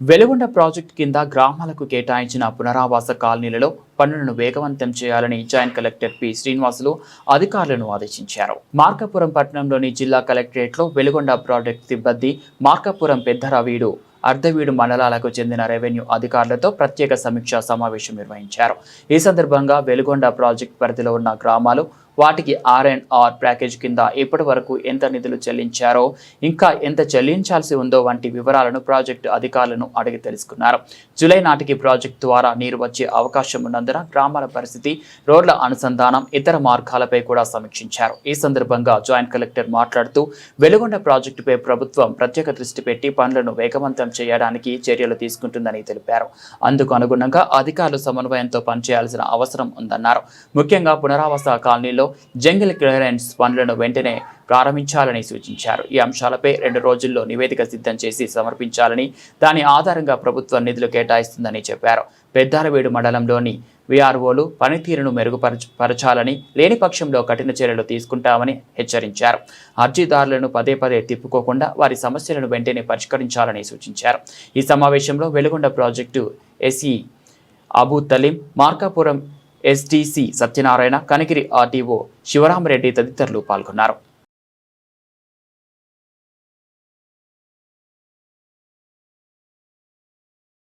Veligonda project కింద గ్రామాలకు కేటాయించిన పునరావాస కాలనీలలో పనులను వేగవంతం చేయాలని జాయింట్ కలెక్టర్ పి శ్రీనివాసులు అధికారులను ఆదేశించారు. మార్కాపురం పట్టణంలోని జిల్లా కలెక్టరేట్లో వెలుగొండ ప్రాజెక్టు సిబ్బంది మార్కాపురం పెద్దరవీడు అర్ధవీడు మండలాలకు చెందిన రెవెన్యూ అధికారులతో ప్రత్యేక సమీక్షా సమావేశం నిర్వహించారు. ఈ సందర్భంగా వెలుగొండ ప్రాజెక్టు పరిధిలో ఉన్న గ్రామాలు వాటికి R&R ప్యాకేజ్ కింద ఇప్పటి వరకు ఎంత నిధులు చెల్లించారో, ఇంకా ఎంత చెల్లించాల్సి ఉందో వంటి వివరాలను ప్రాజెక్టు అధికారులను అడిగి తెలుసుకున్నారు. జూలై నాటికి ప్రాజెక్టు ద్వారా నీరు వచ్చే అవకాశం ఉన్నందున గ్రామాల పరిస్థితి, రోడ్ల అనుసంధానం, ఇతర మార్గాలపై కూడా సమీక్షించారు. ఈ సందర్భంగా జాయింట్ కలెక్టర్ మాట్లాడుతూ వెలుగొండ ప్రాజెక్టుపై ప్రభుత్వం ప్రత్యేక దృష్టి పెట్టి పనులను వేగవంతం చేయడానికి చర్యలు తీసుకుంటుందని తెలిపారు. అందుకు అనుగుణంగా అధికారులు సమన్వయంతో పనిచేయాల్సిన అవసరం ఉందన్నారు. ముఖ్యంగా పునరావాస కాలనీలో జంగిల్ క్లియరెన్స్ పనులను వెంటనే ప్రారంభించాలని సూచించారు. ఈ అంశాలపై 2 రోజుల్లో నివేదిక సిద్ధం చేసి సమర్పించాలని, దాని ఆధారంగా ప్రభుత్వం నిధులు కేటాయిస్తుందని చెప్పారు. పెద్దారవీడు మండలంలోని VROలు పనితీరును మెరుగుపరచాలని, లేని పక్షంలో కఠిన చర్యలు తీసుకుంటామని హెచ్చరించారు. అర్జీదారులను పదే పదే తిప్పుకోకుండా వారి సమస్యలను వెంటనే పరిష్కరించాలని సూచించారు. ఈ సమావేశంలో Veligonda project SE Abu Taleem, Markapuram SDC Satyanarayana, Kanigiri RTO Sivarama Reddy తదితరులు పాల్గొన్నారు.